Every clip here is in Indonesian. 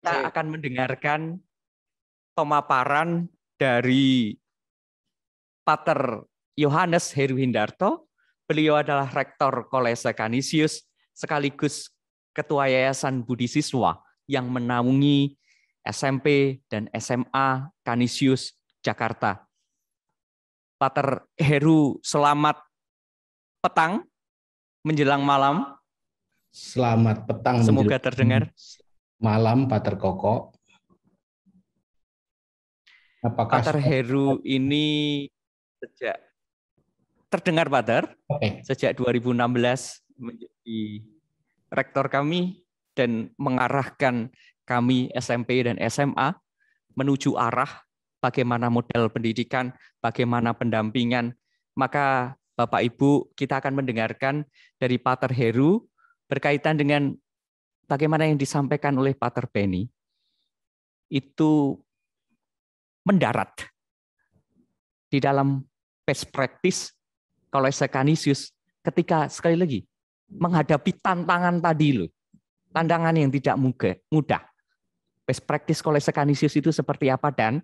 kita akan mendengarkan pemaparan dari Pater Yohanes Heruwindarto. Beliau adalah Rektor Kolese Canisius sekaligus Ketua Yayasan Budi Siswa yang menaungi SMP dan SMA Canisius Jakarta. Pater Heru, selamat petang menjelang malam. Selamat petang. Semoga terdengar. Malam, Pater Koko. Apakah Pater Heru ini sejak terdengar, Pater? Sejak 2016 menjadi rektor kami dan mengarahkan kami SMP dan SMA menuju arah bagaimana model pendidikan, bagaimana pendampingan. Maka Bapak Ibu, kita akan mendengarkan dari Pater Heru berkaitan dengan bagaimana yang disampaikan oleh Pater Benny. Itu mendarat di dalam best practice Kolese Canisius ketika sekali lagi menghadapi tantangan tadi loh. Tantangan yang tidak mudah. Best practice Kolese Canisius itu seperti apa dan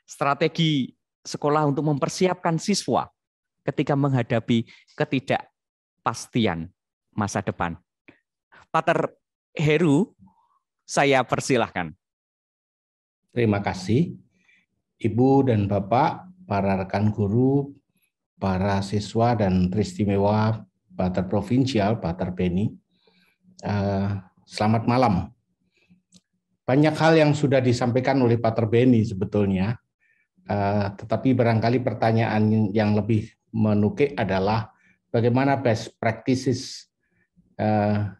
strategi sekolah untuk mempersiapkan siswa ketika menghadapi ketidakpastian masa depan. Pater Heru, saya persilahkan. Terima kasih. Ibu dan Bapak, para rekan guru, para siswa dan teristimewa Pater Provinsial, Pater Benny. Selamat malam. Banyak hal yang sudah disampaikan oleh Pater Benny sebetulnya, tetapi barangkali pertanyaan yang lebih menukik adalah bagaimana best practices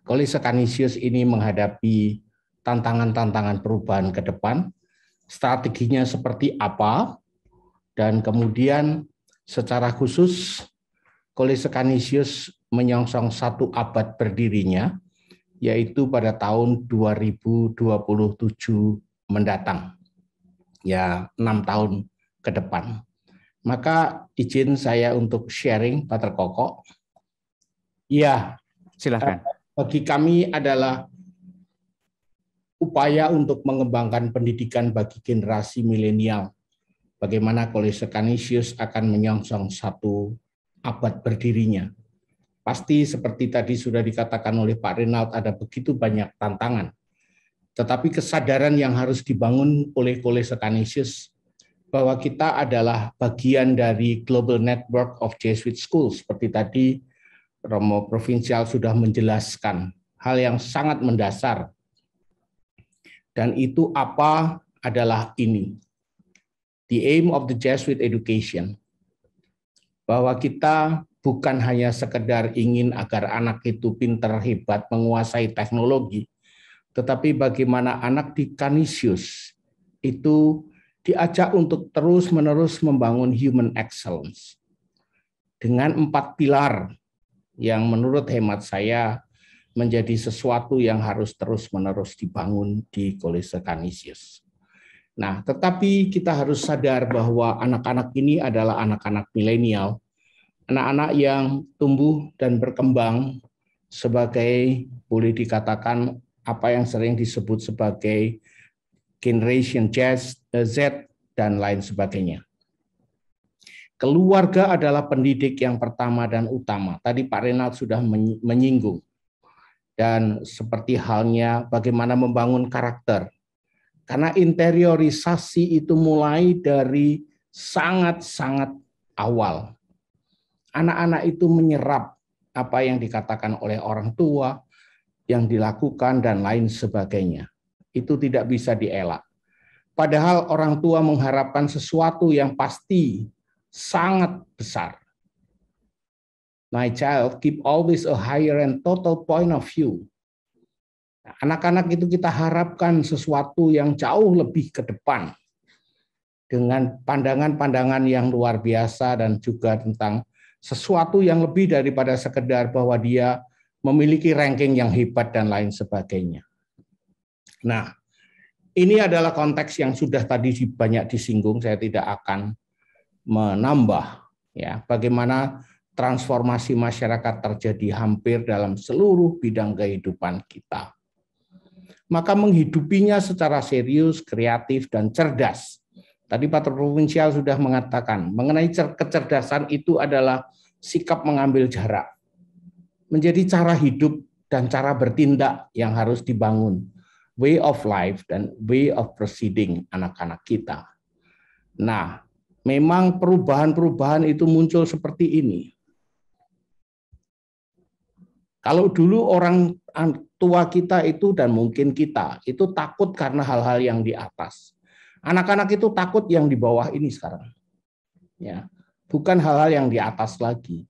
Kolese Canisius ini menghadapi tantangan-tantangan perubahan ke depan, strateginya seperti apa, dan kemudian secara khusus Kolese Canisius menyongsong 1 abad berdirinya, yaitu pada tahun 2027 mendatang, ya 6 tahun ke depan. Maka izin saya untuk sharing, Pater Koko. Ya, silakan. Bagi kami adalah upaya untuk mengembangkan pendidikan bagi generasi milenial. Bagaimana Kolese Canisius akan menyongsong 1 abad berdirinya. Pasti seperti tadi sudah dikatakan oleh Pak Rinald, ada begitu banyak tantangan. Tetapi kesadaran yang harus dibangun oleh Kolese Canisius bahwa kita adalah bagian dari Global Network of Jesuit Schools. Seperti tadi Romo Provinsial sudah menjelaskan hal yang sangat mendasar. Dan itu apa adalah ini. The aim of the Jesuit education. Bahwa kita bukan hanya sekedar ingin agar anak itu pintar, hebat, menguasai teknologi, tetapi bagaimana anak di Canisius itu diajak untuk terus-menerus membangun human excellence. Dengan 4 pilar yang menurut hemat saya menjadi sesuatu yang harus terus-menerus dibangun di Kolese Canisius. Nah, tetapi kita harus sadar bahwa anak-anak ini adalah anak-anak milenial, anak-anak yang tumbuh dan berkembang sebagai, boleh dikatakan, apa yang sering disebut sebagai Generation Z dan lain sebagainya. Keluarga adalah pendidik yang pertama dan utama. Tadi Pak Renald sudah menyinggung. Dan seperti halnya bagaimana membangun karakter. Karena interiorisasi itu mulai dari sangat-sangat awal. Anak-anak itu menyerap apa yang dikatakan oleh orang tua, yang dilakukan, dan lain sebagainya. Itu tidak bisa dielak. Padahal orang tua mengharapkan sesuatu yang pasti sangat besar. My child, keep always a higher and total point of view. Anak-anak itu kita harapkan sesuatu yang jauh lebih ke depan. Dengan pandangan-pandangan yang luar biasa dan juga tentang sesuatu yang lebih daripada sekedar bahwa dia memiliki ranking yang hebat dan lain sebagainya. Nah, ini adalah konteks yang sudah tadi banyak disinggung, saya tidak akan menambah ya bagaimana transformasi masyarakat terjadi hampir dalam seluruh bidang kehidupan kita. maka menghidupinya secara serius, kreatif, dan cerdas. Tadi Pak Provinsial sudah mengatakan, mengenai kecerdasan itu adalah sikap mengambil jarak. Menjadi cara hidup dan cara bertindak yang harus dibangun. Way of life dan way of proceeding anak-anak kita. Nah, memang perubahan-perubahan itu muncul seperti ini. Kalau dulu orang tua kita itu dan mungkin kita itu takut karena hal-hal yang di atas. Anak-anak itu takut yang di bawah ini sekarang. Ya, bukan hal-hal yang di atas lagi.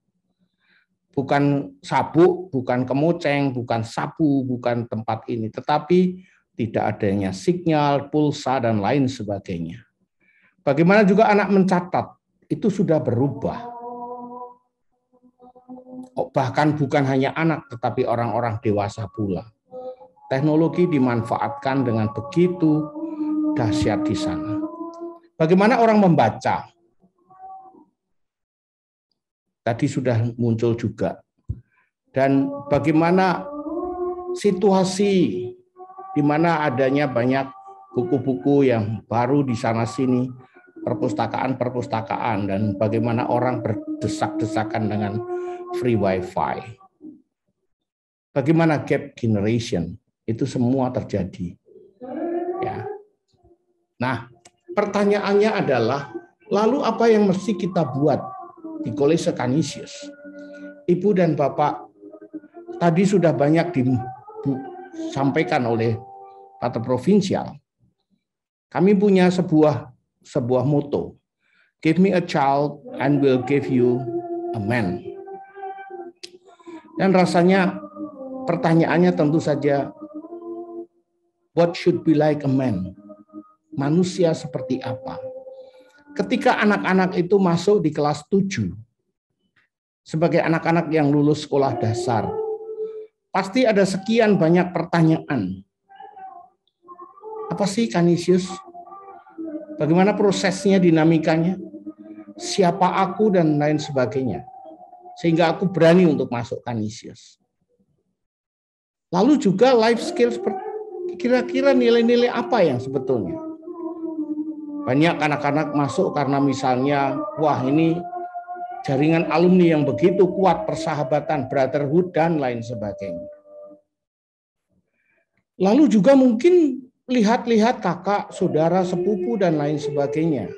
Bukan sabuk, bukan kemoceng, bukan sapu, bukan tempat ini, tetapi tidak adanya sinyal, pulsa dan lain sebagainya. Bagaimana juga anak mencatat, itu sudah berubah. Bahkan bukan hanya anak, tetapi orang-orang dewasa pula. Teknologi dimanfaatkan dengan begitu dahsyat di sana. Bagaimana orang membaca? Tadi sudah muncul juga. Dan bagaimana situasi di mana adanya banyak buku-buku yang baru di sana-sini, perpustakaan-perpustakaan, dan bagaimana orang berdesak-desakan dengan free wifi. Bagaimana gap generation, itu semua terjadi. Ya. Nah, pertanyaannya adalah, lalu apa yang mesti kita buat di Kolese Canisius? Ibu dan Bapak, tadi sudah banyak disampaikan oleh Pak Provinsial. Kami punya sebuah motto, give me a child and we'll give you a man. Dan rasanya pertanyaannya tentu saja, what should be like a man? Manusia seperti apa? Ketika anak-anak itu masuk di kelas 7, sebagai anak-anak yang lulus sekolah dasar, pasti ada sekian banyak pertanyaan. Apa sih Canisius? Bagaimana prosesnya, dinamikanya? Siapa aku dan lain sebagainya. Sehingga aku berani untuk masuk Canisius. Lalu juga life skills, kira-kira nilai-nilai apa yang sebetulnya? Banyak anak-anak masuk karena misalnya, wah ini jaringan alumni yang begitu kuat, persahabatan, brotherhood, dan lain sebagainya. Lalu juga mungkin lihat-lihat kakak, saudara, sepupu, dan lain sebagainya.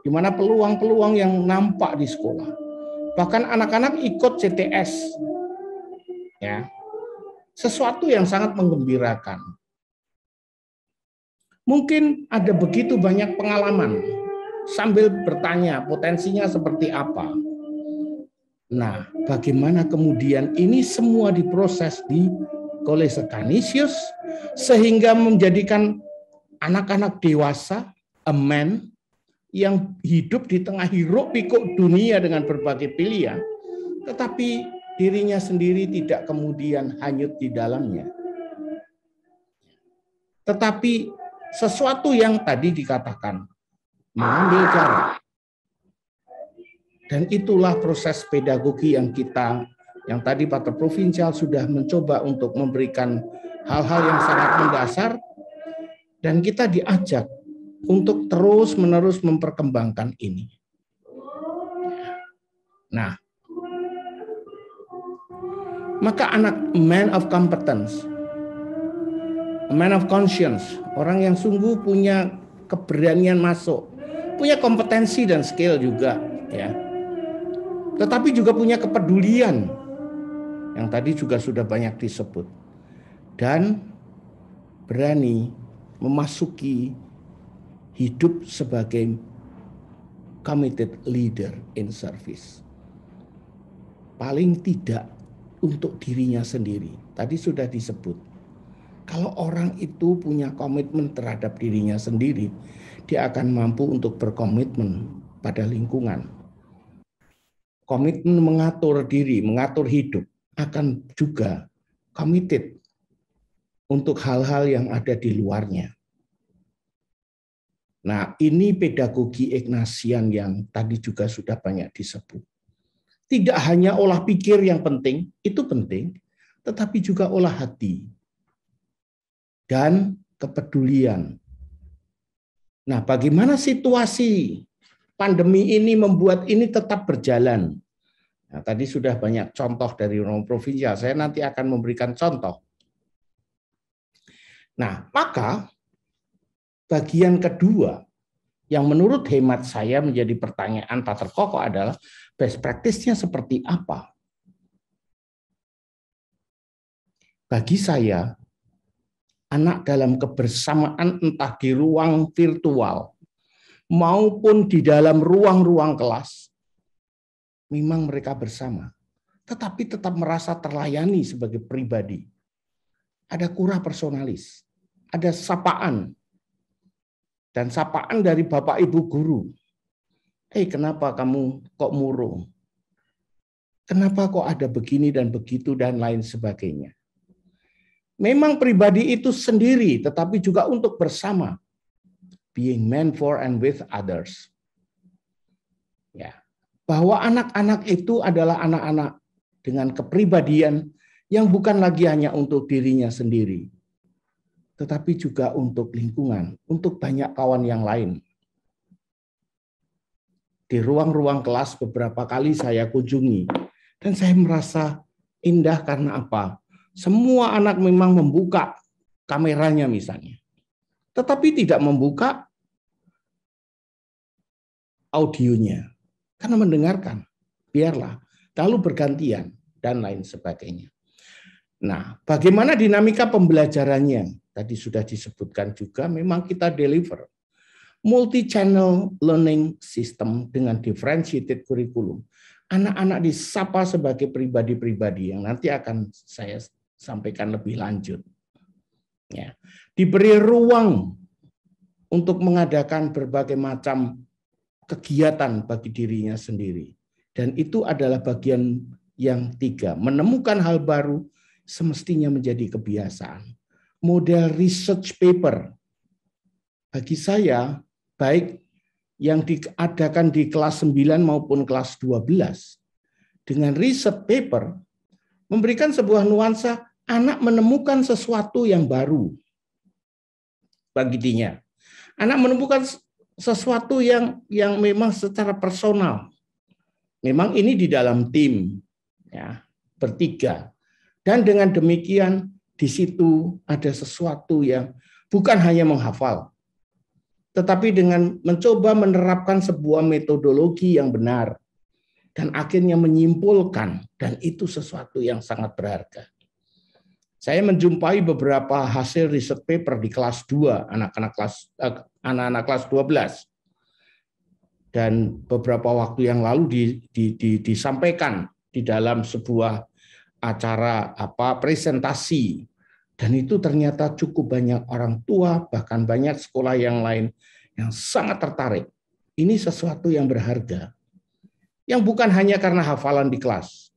Di mana peluang-peluang yang nampak di sekolah. Bahkan anak-anak ikut CTS. Ya. Sesuatu yang sangat menggembirakan. Mungkin ada begitu banyak pengalaman sambil bertanya potensinya seperti apa. Nah, bagaimana kemudian ini semua diproses di Kolese Canisius sehingga menjadikan anak-anak dewasa, a man, yang hidup di tengah hiruk pikuk dunia dengan berbagai pilihan, tetapi dirinya sendiri tidak kemudian hanyut di dalamnya. Tetapi sesuatu yang tadi dikatakan, mengambil jarak. Dan itulah proses pedagogi yang tadi Pak Provinsial sudah mencoba untuk memberikan hal-hal yang sangat mendasar, dan kita diajak untuk terus-menerus memperkembangkan ini. Nah, maka anak man of competence, a man of conscience, orang yang sungguh punya keberanian masuk, punya kompetensi dan skill juga, ya. Tetapi juga punya kepedulian yang tadi juga sudah banyak disebut, dan berani memasuki hidup sebagai committed leader in service. Paling tidak untuk dirinya sendiri. Tadi sudah disebut. Kalau orang itu punya komitmen terhadap dirinya sendiri, dia akan mampu untuk berkomitmen pada lingkungan. Komitmen mengatur diri, mengatur hidup, akan juga committed untuk hal-hal yang ada di luarnya. Nah, ini pedagogi Ignatian yang tadi juga sudah banyak disebut. Tidak hanya olah pikir yang penting, itu penting, tetapi juga olah hati. dan kepedulian. Nah, bagaimana situasi pandemi ini membuat ini tetap berjalan? Nah, tadi sudah banyak contoh dari Romo Provinsial. Saya nanti akan memberikan contoh. Nah, maka bagian kedua yang menurut hemat saya menjadi pertanyaan tak terkokok adalah best practice-nya seperti apa? Bagi saya, anak dalam kebersamaan entah di ruang virtual maupun di dalam ruang-ruang kelas, memang mereka bersama, tetapi tetap merasa terlayani sebagai pribadi. Ada kura personalis, ada sapaan, dan sapaan dari Bapak Ibu guru. Kenapa kamu kok murung? Kenapa kok ada begini dan begitu dan lain sebagainya. Memang pribadi itu sendiri, tetapi juga untuk bersama. Being meant for and with others. Ya, bahwa anak-anak itu adalah anak-anak dengan kepribadian yang bukan lagi hanya untuk dirinya sendiri, tetapi juga untuk lingkungan, untuk banyak kawan yang lain. Di ruang-ruang kelas beberapa kali saya kunjungi, dan saya merasa indah karena apa? Semua anak memang membuka kameranya misalnya, tetapi tidak membuka audionya, karena mendengarkan, biarlah, lalu bergantian, dan lain sebagainya. Nah, bagaimana dinamika pembelajarannya? Tadi sudah disebutkan juga, memang kita deliver multi-channel learning system dengan differentiated curriculum. Anak-anak disapa sebagai pribadi-pribadi yang nanti akan saya sampaikan lebih lanjut. Ya, diberi ruang untuk mengadakan berbagai macam kegiatan bagi dirinya sendiri. Dan itu adalah bagian yang 3, menemukan hal baru semestinya menjadi kebiasaan. Model research paper, bagi saya, baik yang diadakan di kelas 9 maupun kelas 12, dengan research paper, memberikan sebuah nuansa anak menemukan sesuatu yang baru bagi dirinya. Anak menemukan sesuatu yang memang secara personal. Memang ini di dalam tim, ya, bertiga. Dan dengan demikian di situ ada sesuatu yang bukan hanya menghafal, tetapi dengan mencoba menerapkan sebuah metodologi yang benar dan akhirnya menyimpulkan, dan itu sesuatu yang sangat berharga. Saya menjumpai beberapa hasil riset paper di kelas 2, anak-anak kelas 12. Dan beberapa waktu yang lalu disampaikan di dalam sebuah acara presentasi, dan itu ternyata cukup banyak orang tua, bahkan banyak sekolah yang lain yang sangat tertarik. Ini sesuatu yang berharga, yang bukan hanya karena hafalan di kelas,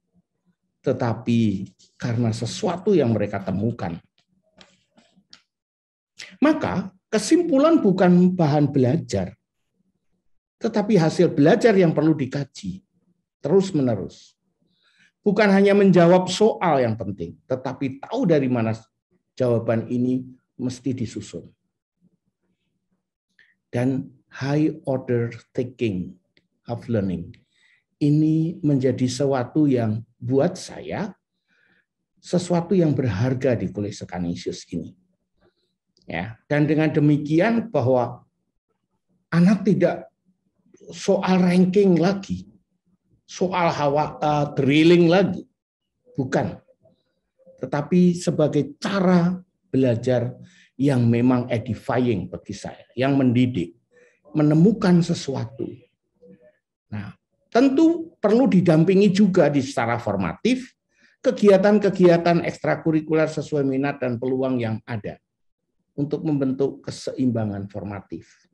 tetapi karena sesuatu yang mereka temukan. Maka kesimpulan bukan bahan belajar, tetapi hasil belajar yang perlu dikaji terus-menerus. Bukan hanya menjawab soal yang penting, tetapi tahu dari mana jawaban ini mesti disusun. Dan high order thinking of learning ini menjadi sesuatu yang buat saya sesuatu yang berharga di College Canisius ini. Ya, dan dengan demikian bahwa anak tidak soal ranking lagi, soal drilling lagi, bukan. Tetapi sebagai cara belajar yang memang edifying bagi saya, yang mendidik, menemukan sesuatu. Nah, tentu perlu didampingi juga di secara formatif kegiatan-kegiatan ekstrakurikuler sesuai minat dan peluang yang ada untuk membentuk keseimbangan formatif.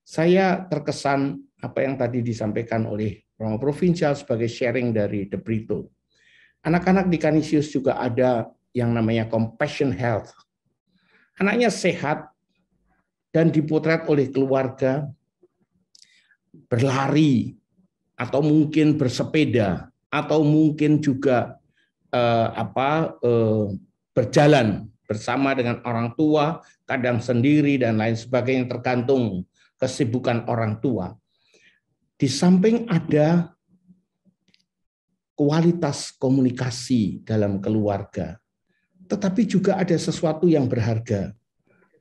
Saya terkesan apa yang tadi disampaikan oleh Romo Provinsial sebagai sharing dari De Brito. Anak-anak di Canisius juga ada yang namanya compassion health. Anaknya sehat dan dipotret oleh keluarga berlari, atau mungkin bersepeda, atau mungkin juga berjalan bersama dengan orang tua, kadang sendiri dan lain sebagainya, tergantung kesibukan orang tua. Di samping ada kualitas komunikasi dalam keluarga, tetapi juga ada sesuatu yang berharga.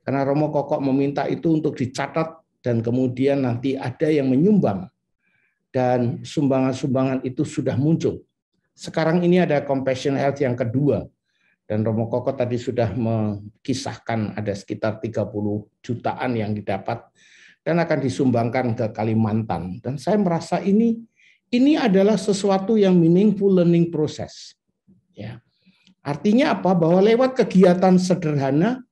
Karena Romo Kokok meminta itu untuk dicatat dan kemudian nanti ada yang menyumbang. Dan sumbangan-sumbangan itu sudah muncul. Sekarang ini ada Compassion Health yang kedua. Dan Romo Kokok tadi sudah mengisahkan ada sekitar 30 jutaan yang didapat dan akan disumbangkan ke Kalimantan. Dan saya merasa ini adalah sesuatu yang meaningful learning process. Ya. Artinya apa? Bahwa lewat kegiatan sederhana,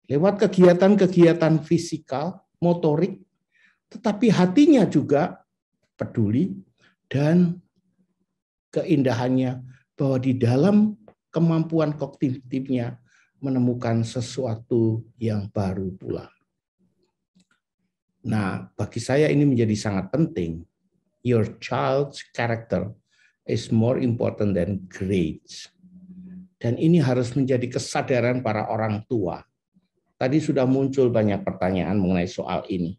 lewat kegiatan-kegiatan fisikal, motorik, tetapi hatinya juga peduli dan keindahannya bahwa di dalam kemampuan kognitifnya menemukan sesuatu yang baru pula. Nah, bagi saya ini menjadi sangat penting. Your child's character is more important than grades. Dan ini harus menjadi kesadaran para orang tua. Tadi sudah muncul banyak pertanyaan mengenai soal ini.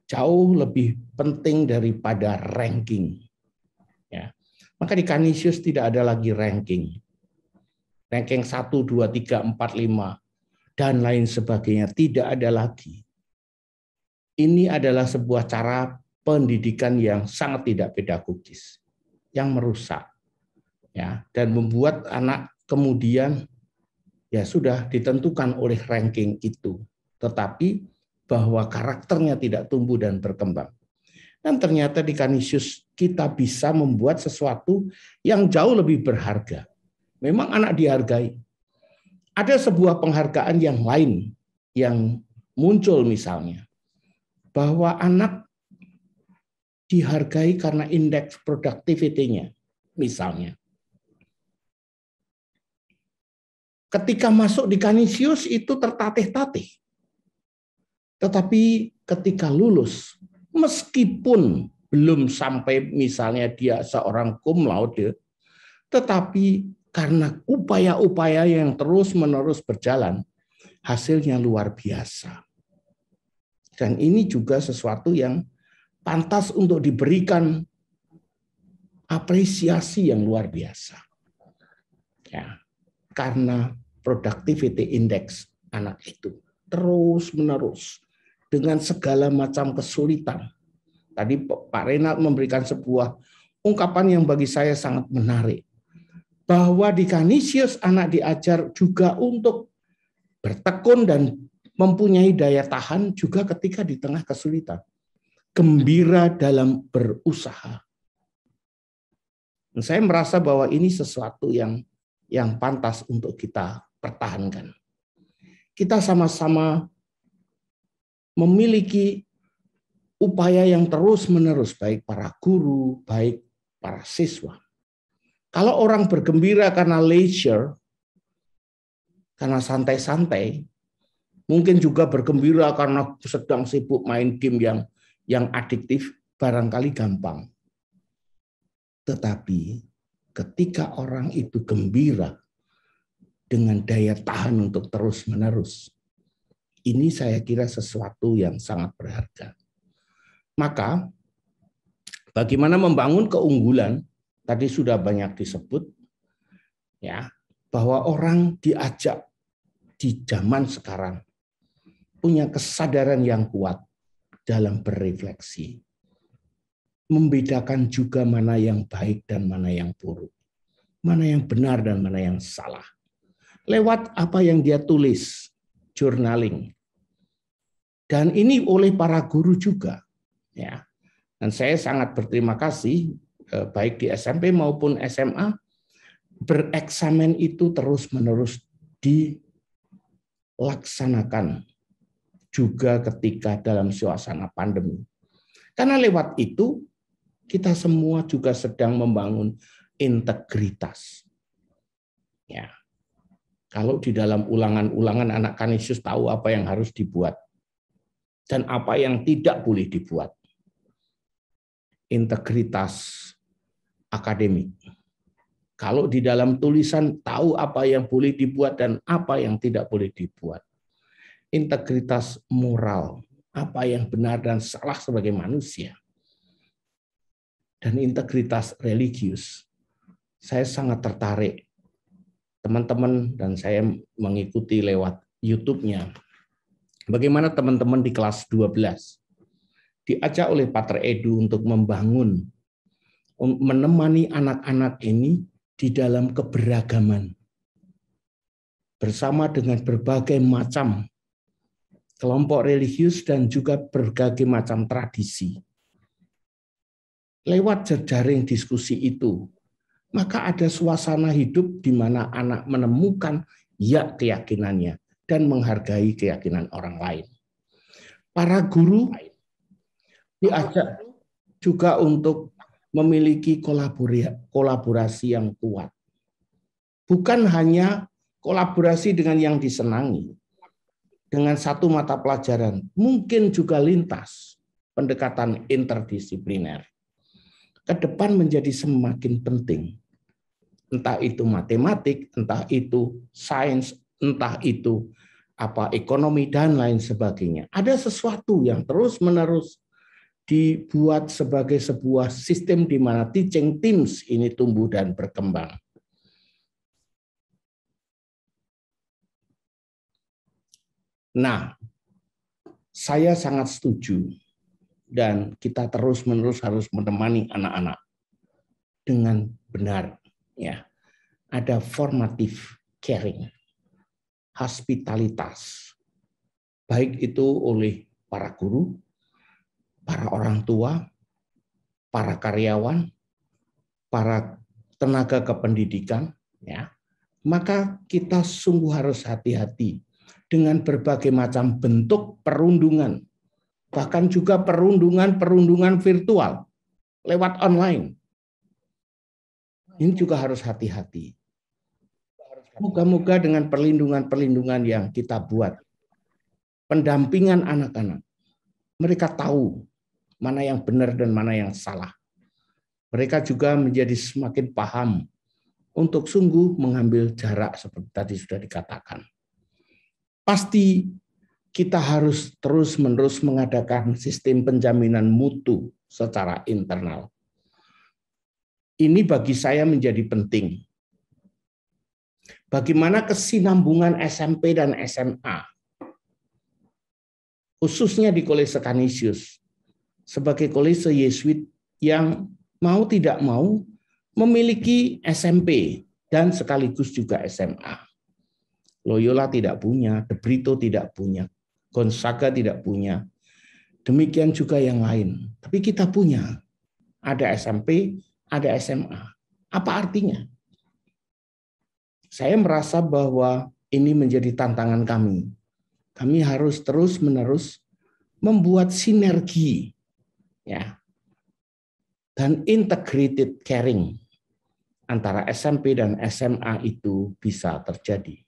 Jauh lebih penting daripada ranking. Ya. Maka di Canisius tidak ada lagi ranking. Ranking 1, 2, 3, 4, 5, dan lain sebagainya. Tidak ada lagi. Ini adalah sebuah cara pendidikan yang sangat tidak pedagogis. Yang merusak. Ya, dan membuat anak kemudian ya sudah ditentukan oleh ranking itu. Tetapi bahwa karakternya tidak tumbuh dan berkembang. Dan ternyata di Canisius kita bisa membuat sesuatu yang jauh lebih berharga. Memang anak dihargai. Ada sebuah penghargaan yang lain yang muncul misalnya. Bahwa anak dihargai karena indeks productivity-nya misalnya. Ketika masuk di Canisius itu tertatih-tatih. Tetapi ketika lulus, meskipun belum sampai misalnya dia seorang cum laude, tetapi karena upaya-upaya yang terus-menerus berjalan, hasilnya luar biasa. Dan ini juga sesuatu yang pantas untuk diberikan apresiasi yang luar biasa. Ya, karena productivity index anak itu terus-menerus dengan segala macam kesulitan. Tadi Pak Renald memberikan sebuah ungkapan yang bagi saya sangat menarik. Bahwa di Canisius anak diajar juga untuk bertekun dan mempunyai daya tahan juga ketika di tengah kesulitan. Gembira dalam berusaha. Dan saya merasa bahwa ini sesuatu yang pantas untuk kita pertahankan. Kita sama-sama memiliki upaya yang terus-menerus, baik para guru, baik para siswa. Kalau orang bergembira karena leisure, karena santai-santai, mungkin juga bergembira karena sedang sibuk main game yang adiktif, barangkali gampang. Tetapi ketika orang itu gembira dengan daya tahan untuk terus-menerus, ini saya kira sesuatu yang sangat berharga. Maka bagaimana membangun keunggulan, tadi sudah banyak disebut, ya, bahwa orang diajak di zaman sekarang punya kesadaran yang kuat dalam berrefleksi. Membedakan juga mana yang baik dan mana yang buruk. Mana yang benar dan mana yang salah. Lewat apa yang dia tulis, journaling. Dan ini oleh para guru juga. Ya. Dan saya sangat berterima kasih, baik di SMP maupun SMA, bereksamen itu terus-menerus dilaksanakan juga ketika dalam suasana pandemi. Karena lewat itu, kita semua juga sedang membangun integritas. Ya. Kalau di dalam ulangan-ulangan anak Canisius tahu apa yang harus dibuat dan apa yang tidak boleh dibuat. Integritas akademik, Kalau di dalam tulisan tahu apa yang boleh dibuat dan apa yang tidak boleh dibuat. Integritas moral, apa yang benar dan salah sebagai manusia. Dan integritas religius. Saya sangat tertarik. Teman-teman dan saya mengikuti lewat YouTube-nya. Bagaimana teman-teman di kelas 12 diajak oleh Pater Edu untuk membangun, menemani anak-anak ini di dalam keberagaman. Bersama dengan berbagai macam kelompok religius dan juga berbagai macam tradisi. Lewat jejaring diskusi itu, maka ada suasana hidup di mana anak menemukan ya keyakinannya dan menghargai keyakinan orang lain. Para guru diajak juga untuk memiliki kolaborasi yang kuat. Bukan hanya kolaborasi dengan yang disenangi, dengan satu mata pelajaran, mungkin juga lintas pendekatan interdisipliner. Ke depan menjadi semakin penting. Entah itu matematik, entah itu sains, entah itu ekonomi dan lain sebagainya. Ada sesuatu yang terus-menerus dibuat sebagai sebuah sistem di mana teaching teams ini tumbuh dan berkembang. Nah, saya sangat setuju dan kita terus-menerus harus menemani anak-anak dengan benar, ya. Ada formative caring, hospitalitas, baik itu oleh para guru, para orang tua, para karyawan, para tenaga kependidikan, ya. Maka kita sungguh harus hati-hati dengan berbagai macam bentuk perundungan, bahkan juga perundungan virtual lewat online. Ini juga harus hati-hati. Moga-moga dengan perlindungan yang kita buat, pendampingan anak-anak, mereka tahu mana yang benar dan mana yang salah. Mereka juga menjadi semakin paham untuk sungguh mengambil jarak seperti tadi sudah dikatakan. Pasti kita harus terus-menerus mengadakan sistem penjaminan mutu secara internal. Ini bagi saya menjadi penting. Bagaimana kesinambungan SMP dan SMA, khususnya di Kolese Canisius, sebagai kolese Yesuit yang mau tidak mau memiliki SMP dan sekaligus juga SMA. Loyola tidak punya, De Brito tidak punya, Gonzaga tidak punya, demikian juga yang lain. Tapi kita punya, ada SMP, ada SMA. Apa artinya? Saya merasa bahwa ini menjadi tantangan kami. Kami harus terus-menerus membuat sinergi, ya, dan integrated caring antara SMP dan SMA itu bisa terjadi.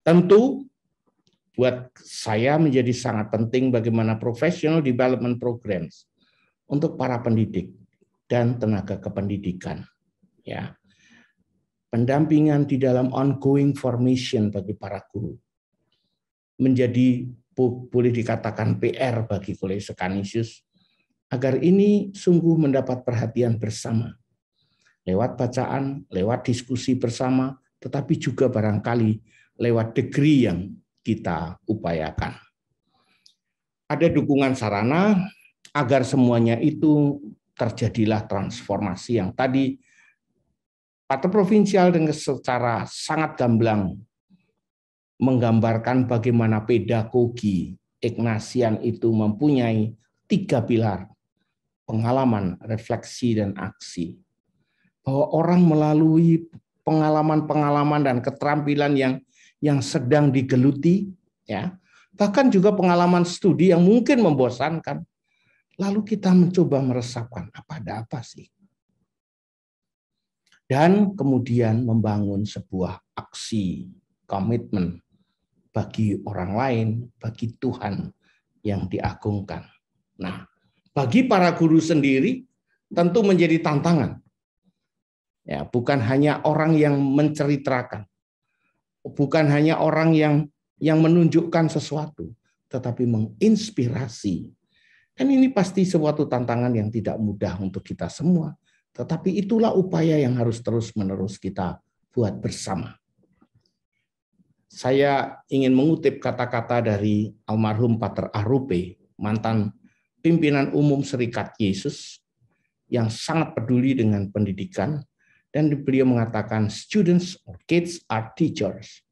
Tentu buat saya menjadi sangat penting bagaimana professional development programs untuk para pendidik dan tenaga kependidikan, ya. Pendampingan di dalam ongoing formation bagi para guru menjadi boleh dikatakan PR bagi Kolese Canisius agar ini sungguh mendapat perhatian bersama lewat bacaan, lewat diskusi bersama, tetapi juga barangkali lewat degree yang kita upayakan. Ada dukungan sarana agar semuanya itu terjadilah transformasi yang tadi Pater Provinsial dengan secara sangat gamblang menggambarkan bagaimana pedagogi Ignatian itu mempunyai 3 pilar, pengalaman, refleksi, dan aksi. Bahwa orang melalui pengalaman-pengalaman dan keterampilan yang sedang digeluti, ya, bahkan juga pengalaman studi yang mungkin membosankan, lalu kita mencoba meresapkan ada apa sih? Dan kemudian membangun sebuah aksi, komitmen bagi orang lain, bagi Tuhan yang diagungkan. Nah, bagi para guru sendiri tentu menjadi tantangan. Ya, bukan hanya orang yang menceritakan, bukan hanya orang yang menunjukkan sesuatu, tetapi menginspirasi. Dan ini pasti suatu tantangan yang tidak mudah untuk kita semua. Tetapi itulah upaya yang harus terus-menerus kita buat bersama. Saya ingin mengutip kata-kata dari almarhum Pater Arupe, mantan pimpinan umum Serikat Yesus, yang sangat peduli dengan pendidikan, dan beliau mengatakan, students or kids are teachers.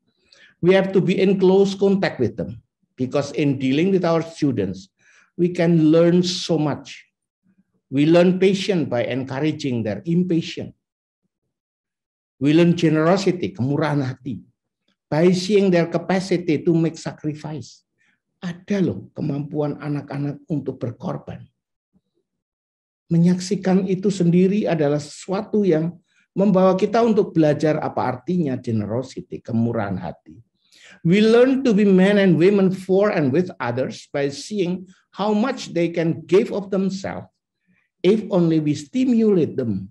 We have to be in close contact with them, because in dealing with our students, we can learn so much. We learn patience by encouraging their impatience. We learn generosity, kemurahan hati, by seeing their capacity to make sacrifice. Ada loh kemampuan anak-anak untuk berkorban. Menyaksikan itu sendiri adalah sesuatu yang membawa kita untuk belajar apa artinya generosity, kemurahan hati. We learn to be men and women for and with others by seeing how much they can give of themselves if only we stimulate them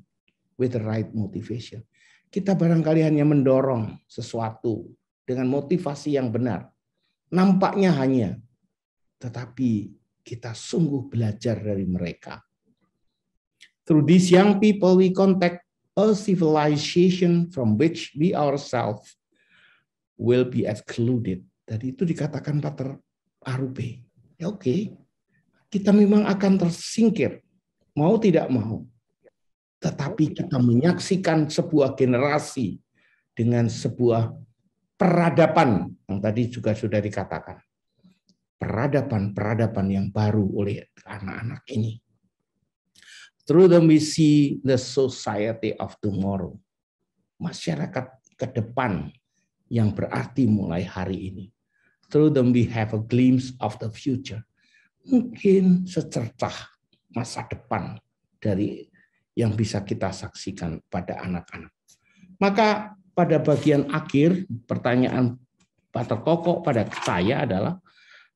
with the right motivation. Kita barangkali hanya mendorong sesuatu dengan motivasi yang benar. Nampaknya hanya, tetapi kita sungguh belajar dari mereka. Through these young people, we contact a civilization from which we ourselves will be excluded. Tadi itu dikatakan Pater Arupe. Ya oke, kita memang akan tersingkir, mau tidak mau. Tetapi kita menyaksikan sebuah generasi dengan sebuah peradaban, yang tadi juga sudah dikatakan. Peradaban yang baru oleh anak-anak ini. Through them we see the society of tomorrow. Masyarakat ke depan yang berarti mulai hari ini. Through them we have a glimpse of the future. Mungkin secercah masa depan dari yang bisa kita saksikan pada anak-anak. Maka pada bagian akhir pertanyaan Pater Koko pada saya adalah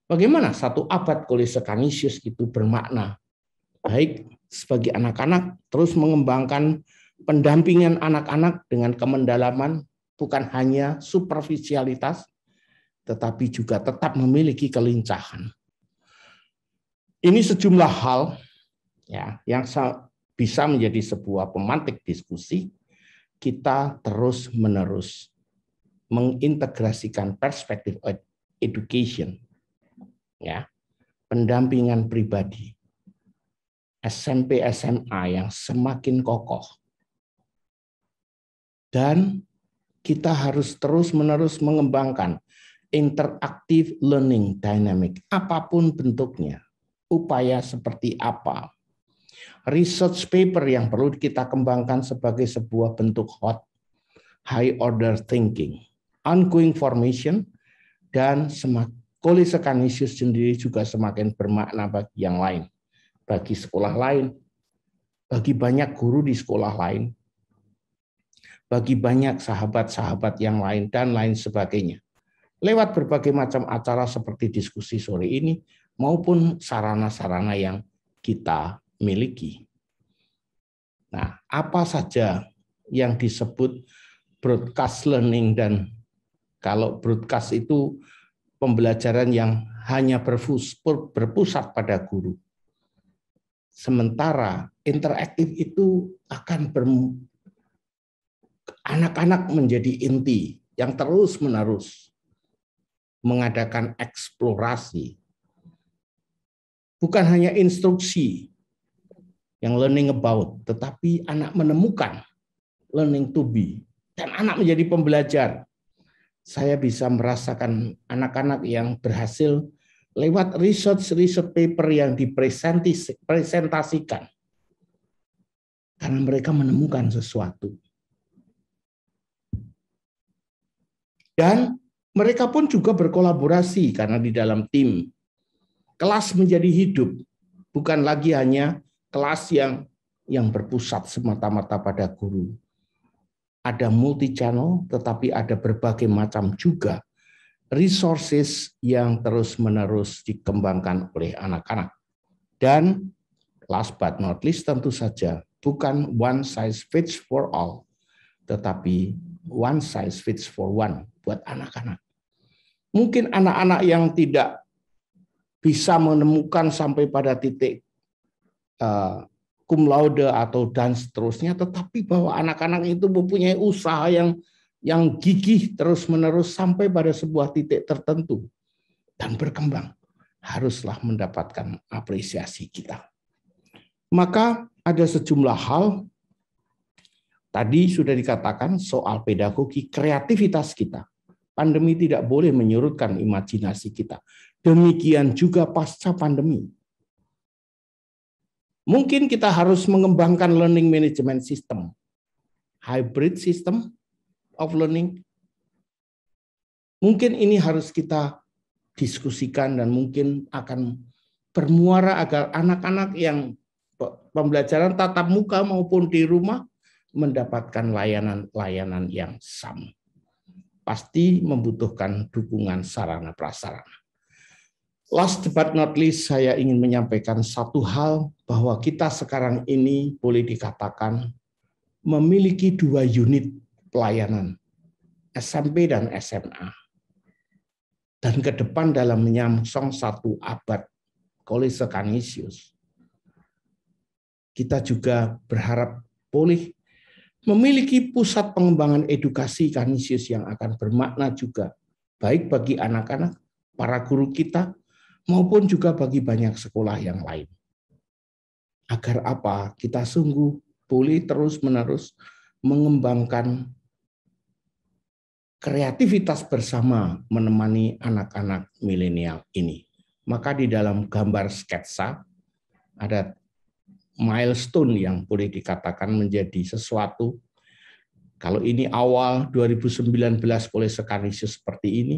bagaimana satu abad Kolese Canisius itu bermakna baik sebagai anak-anak, terus mengembangkan pendampingan anak-anak dengan kemendalaman, bukan hanya superficialitas, tetapi juga tetap memiliki kelincahan. Ini sejumlah hal ya yang bisa menjadi sebuah pemantik diskusi. Kita terus-menerus mengintegrasikan perspektif education, ya, pendampingan pribadi, SMP SMA yang semakin kokoh. Dan kita harus terus-menerus mengembangkan interactive learning dynamic, apapun bentuknya, upaya seperti apa. Research paper yang perlu kita kembangkan sebagai sebuah bentuk hot, high order thinking, ongoing formation, dan Kolese Canisius sendiri juga semakin bermakna bagi yang lain. Bagi sekolah lain, bagi banyak guru di sekolah lain, bagi banyak sahabat-sahabat yang lain, dan lain sebagainya. Lewat berbagai macam acara seperti diskusi sore ini, maupun sarana-sarana yang kita miliki. Nah, apa saja yang disebut broadcast learning, dan kalau broadcast itu pembelajaran yang hanya berpusat pada guru. Sementara interaktif itu akan anak-anak menjadi inti yang terus-menerus mengadakan eksplorasi. Bukan hanya instruksi yang learning about, tetapi anak menemukan learning to be. Dan anak menjadi pembelajar. Saya bisa merasakan anak-anak yang berhasil lewat research paper yang dipresentasikan. Karena mereka menemukan sesuatu. Dan mereka pun juga berkolaborasi karena di dalam tim. Kelas menjadi hidup, bukan lagi hanya kelas yang berpusat semata-mata pada guru. Ada multi channel, tetapi ada berbagai macam juga resources yang terus-menerus dikembangkan oleh anak-anak. Dan last but not least tentu saja bukan one size fits for all, tetapi one size fits for one buat anak-anak. Mungkin anak-anak yang tidak bisa menemukan sampai pada titik cum laude atau dan seterusnya, tetapi bahwa anak-anak itu mempunyai usaha yang gigih terus-menerus sampai pada sebuah titik tertentu dan berkembang, haruslah mendapatkan apresiasi kita. Maka ada sejumlah hal, tadi sudah dikatakan soal pedagogi, kreativitas kita. Pandemi tidak boleh menyurutkan imajinasi kita. Demikian juga pasca pandemi. Mungkin kita harus mengembangkan learning management system, hybrid system of learning. Mungkin ini harus kita diskusikan dan mungkin akan bermuara agar anak-anak yang pembelajaran tatap muka maupun di rumah mendapatkan layanan-layanan yang sama. Pasti membutuhkan dukungan sarana prasarana. Last but not least, saya ingin menyampaikan satu hal, bahwa kita sekarang ini boleh dikatakan memiliki 2 unit pelayanan, SMP dan SMA. Dan ke depan dalam menyongsong 1 abad Kolese Canisius, kita juga berharap boleh memiliki pusat pengembangan edukasi Canisius yang akan bermakna juga, baik bagi anak-anak, para guru kita, maupun juga bagi banyak sekolah yang lain. Agar apa? Kita sungguh boleh terus-menerus mengembangkan kreativitas bersama menemani anak-anak milenial ini. Maka di dalam gambar sketsa ada milestone yang boleh dikatakan menjadi sesuatu. Kalau ini awal 2019 Kolese Canisius seperti ini,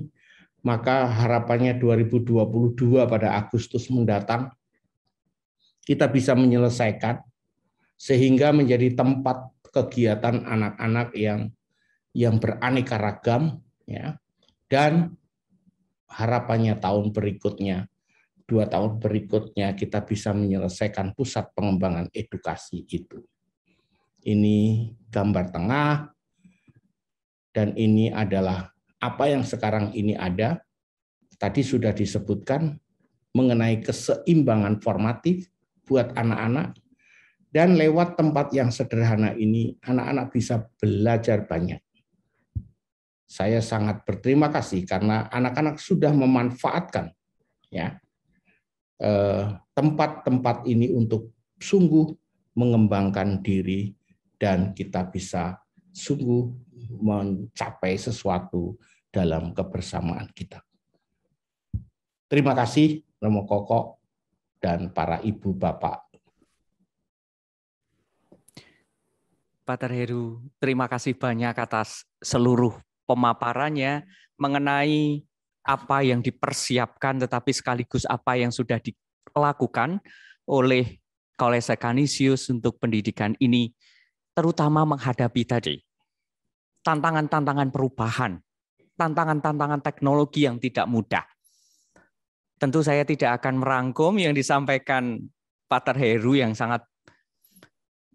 maka harapannya 2022 pada Agustus mendatang kita bisa menyelesaikan sehingga menjadi tempat kegiatan anak-anak yang beraneka ragam, ya, dan harapannya tahun berikutnya, 2 tahun berikutnya kita bisa menyelesaikan pusat pengembangan edukasi itu. Ini gambar tengah, dan ini adalah apa yang sekarang ini ada. Tadi sudah disebutkan mengenai keseimbangan formatif buat anak-anak, dan lewat tempat yang sederhana ini anak-anak bisa belajar banyak. Saya sangat berterima kasih karena anak-anak sudah memanfaatkan, ya, tempat-tempat ini untuk sungguh mengembangkan diri, dan kita bisa sungguh mencapai sesuatu dalam kebersamaan kita. Terima kasih Romo Koko dan para ibu bapak. Pater Heru, terima kasih banyak atas seluruh pemaparannya mengenai apa yang dipersiapkan, tetapi sekaligus apa yang sudah dilakukan oleh Kolese Canisius untuk pendidikan ini, terutama menghadapi tadi tantangan-tantangan perubahan, tantangan-tantangan teknologi yang tidak mudah. Tentu saya tidak akan merangkum yang disampaikan Pater Heru yang sangat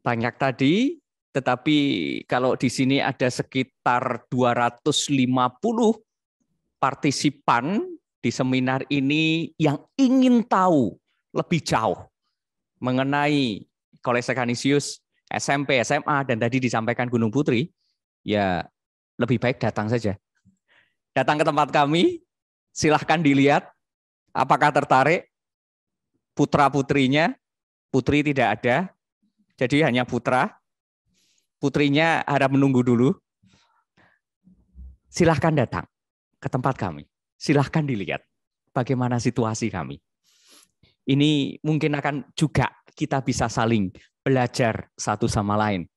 banyak tadi, tetapi kalau di sini ada sekitar 250 partisipan di seminar ini yang ingin tahu lebih jauh mengenai Kolese Canisius, SMP, SMA, dan tadi disampaikan Gunung Putri, ya lebih baik datang saja. Datang ke tempat kami, silahkan dilihat apakah tertarik. Putra-putrinya, putri tidak ada, jadi hanya putra. Putrinya harap menunggu dulu. Silahkan datang ke tempat kami. Silahkan dilihat bagaimana situasi kami. Ini mungkin akan juga kita bisa saling belajar satu sama lain.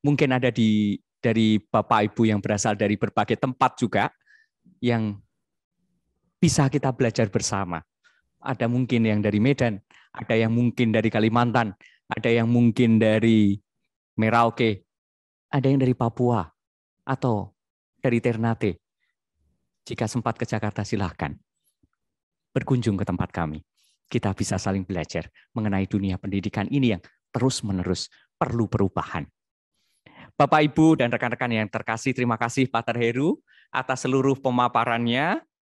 Mungkin ada dari Bapak Ibu yang berasal dari berbagai tempat juga yang bisa kita belajar bersama. Ada mungkin yang dari Medan, ada yang mungkin dari Kalimantan, ada yang mungkin dari Merauke, ada yang dari Papua, atau dari Ternate. Jika sempat ke Jakarta, silahkan berkunjung ke tempat kami. Kita bisa saling belajar mengenai dunia pendidikan ini yang terus-menerus perlu perubahan. Bapak, Ibu, dan rekan-rekan yang terkasih, terima kasih Pater Heru atas seluruh pemaparannya.